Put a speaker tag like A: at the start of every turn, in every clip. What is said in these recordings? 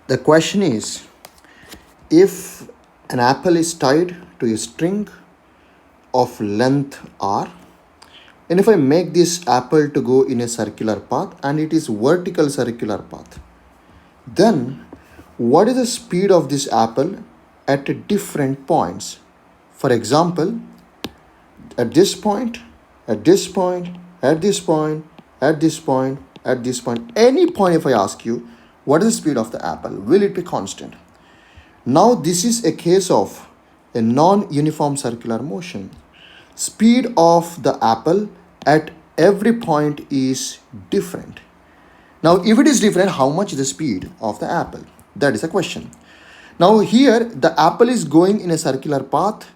A: The question is, if an apple is tied to a string of length r, and if I make this apple to go in a circular path and it is vertical circular path, then what is the speed of this apple at different points? For example, at this point, at this point, at this point, at this point, at this point, any point, if I ask you, what is the speed of the apple? Will it be constant? Now, this is a case of a non-uniform circular motion. Speed of the apple at every point is different. Now, if it is different, how much is the speed of the apple? That is a question. Now, here the apple is going in a circular path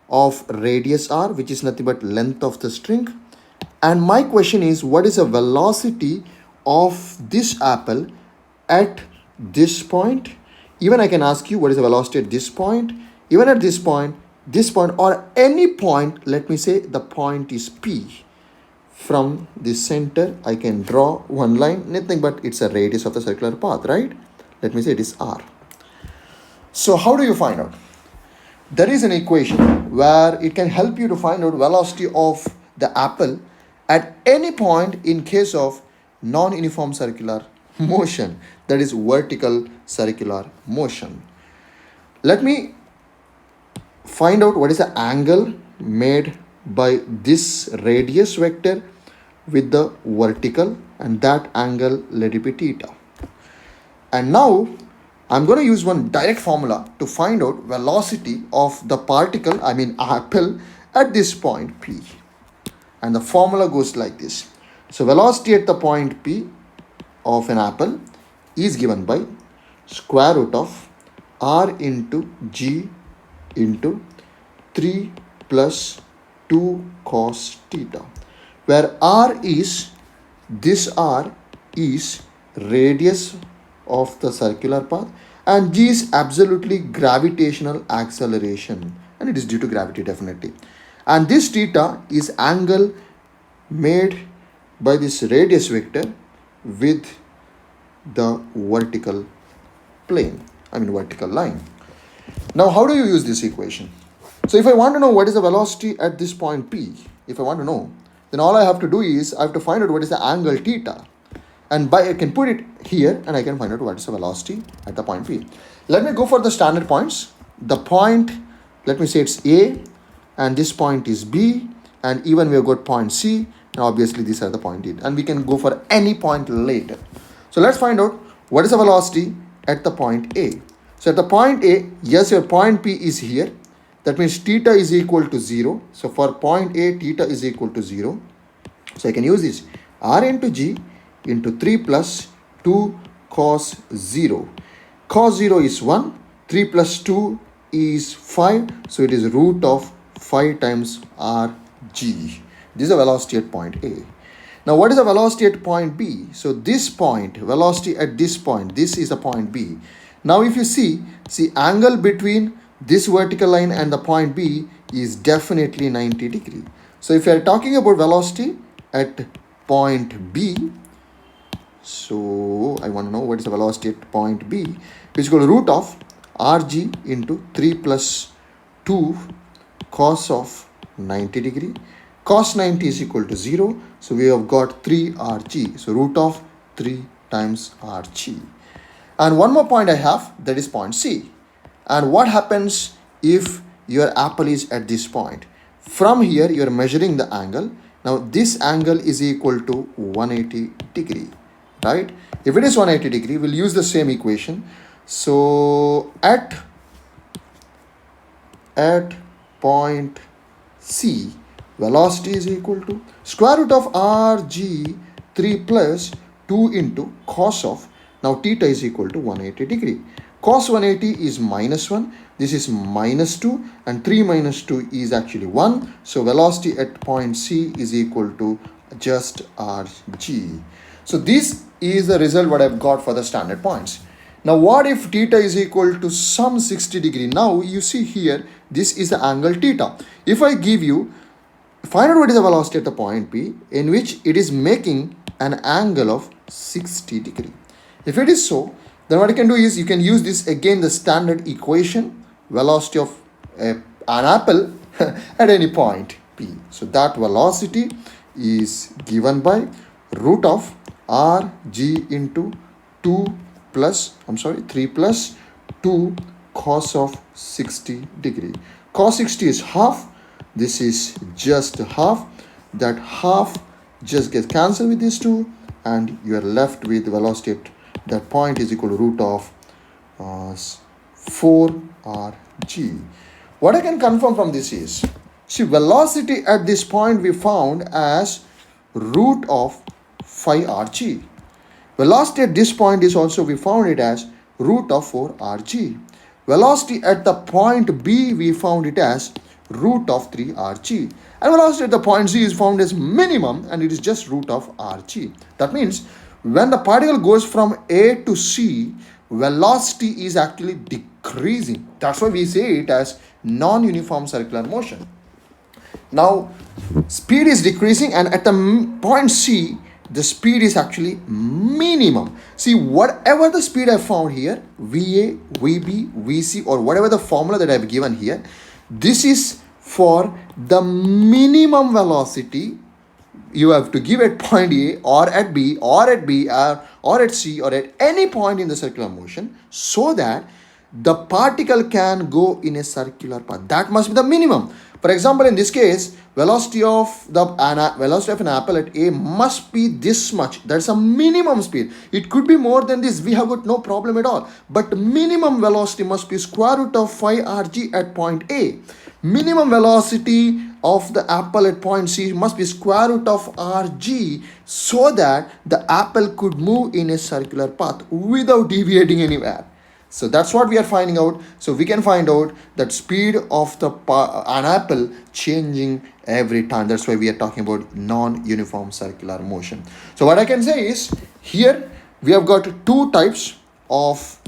A: of radius r, which is nothing but length of the string. And my question is, what is the velocity of this apple at this point? Even I can ask you, what is the velocity at this point? Even at this point, or any point, let me say the point is P. From the center, I can draw one line, nothing but it's a radius of the circular path, right? Let me say it is R. So how do you find out? There is an equation where it can help you to find out velocity of the apple at any point in case of non-uniform circular motion, that is vertical circular motion. Let me find out what is the angle made by this radius vector with the vertical, and that angle, let it be theta. And now I'm going to use one direct formula to find out velocity of the particle, I mean apple, at this point P. And the formula goes like this. So velocity at the point P of an apple is given by square root of r into g into 3 plus 2 cos theta, where r is, this r is radius of the circular path, and g is absolutely gravitational acceleration, and it is due to gravity definitely. And this theta is angle made by this radius vector with the vertical plane, I mean vertical line. Now, how do you use this equation? So if I want to know what is the velocity at this point P, if I want to know, then all I have to do is I have to find out what is the angle theta. And by I can put it here and I can find out what is the velocity at the point P. Let me go for the standard points. The point, let me say it's A, and this point is B, and even we have got point C, and obviously these are the point D. And we can go for any point later. So let's find out what is the velocity at the point A. So at the point A, yes, your point P is here. That means theta is equal to 0. So for point A, theta is equal to 0. So I can use this r into g into 3 plus 2 cos 0. Cos 0 is 1. 3 plus 2 is 5. So it is root of 5 times rg. This is the velocity at point A. Now what is the velocity at point B? So this point, velocity at this point, this is a point B. Now if you see angle between this vertical line and the point B is definitely 90 degree. So if you are talking about velocity at point B, so I want to know what is the velocity at point B, which is equal to root of rg into 3 plus 2 cos of 90 degree. Cos 90 is equal to 0. So we have got 3rg. So root of 3 times rg. And one more point I have, that is point C. And what happens if your apple is at this point? From here, you are measuring the angle. Now, this angle is equal to 180 degree, right? If it is 180 degree, we'll use the same equation. So, at point C, velocity is equal to square root of rg 3 plus 2 into cos of, now theta is equal to 180 degree. Cos 180 is minus 1, this is minus 2, and 3 minus 2 is actually 1. So velocity at point C is equal to just rg. So this is the result what I've got for the standard points. Now what if theta is equal to some 60 degree? Now you see here, this is the angle theta. If I give you, find out what is the velocity at the point P in which it is making an angle of 60 degree. If it is so, Then what you can do is you can use this again, the standard equation, velocity of an apple at any point P. So that velocity is given by root of rg into 3 plus 2 cos of 60 degree. Cos 60 is half. This is just half. That half just gets cancelled with these two, and you are left with velocity at that point is equal to root of 4rg. What I can confirm from this is, see, velocity at this point we found as root of 5rg. Velocity at this point is also, we found it as root of 4rg. Velocity at the point B, we found it as root of 3rg. And velocity at the point C is found as minimum, and it is just root of rg. That means when the particle goes from A to C, velocity is actually decreasing. That's why we say it as non-uniform circular motion. Now, speed is decreasing, and at the point C, the speed is actually minimum. See, whatever the speed I found here, VA, VB, VC, or whatever the formula that I've given here, this is for the minimum velocity you have to give at point A or at B or at B or at C or at any point in the circular motion, so that the particle can go in a circular path. That must be the minimum. For example, in this case, velocity of an apple at A must be this much. That's a minimum speed. It could be more than this. We have got no problem at all. But minimum velocity must be square root of 5rg at point A. Minimum velocity of the apple at point C must be square root of rg, so that the apple could move in a circular path without deviating anywhere. So that's what we are finding out. So we can find out that speed of an apple changing every time. That's why we are talking about non-uniform circular motion. So what I can say is, here we have got two types of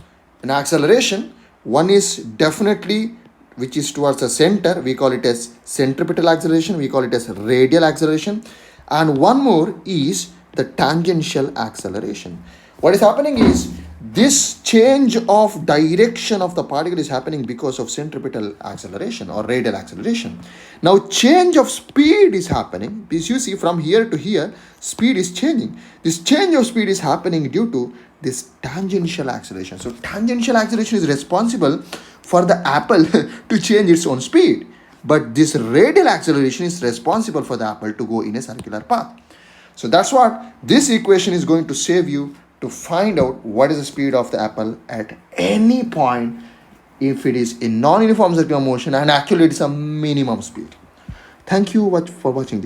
A: an acceleration. One is definitely which is towards the center. We call it as centripetal acceleration. We call it as radial acceleration. And one more is the tangential acceleration. What is happening is, this change of direction of the particle is happening because of centripetal acceleration or radial acceleration. Now, change of speed is happening. This you see from here to here, speed is changing. This change of speed is happening due to this tangential acceleration. So, tangential acceleration is responsible for the apple to change its own speed. But this radial acceleration is responsible for the apple to go in a circular path. So, that's what this equation is going to save you to find out what is the speed of the apple at any point if it is in non-uniform circular motion, and actually it is a minimum speed. Thank you for watching this.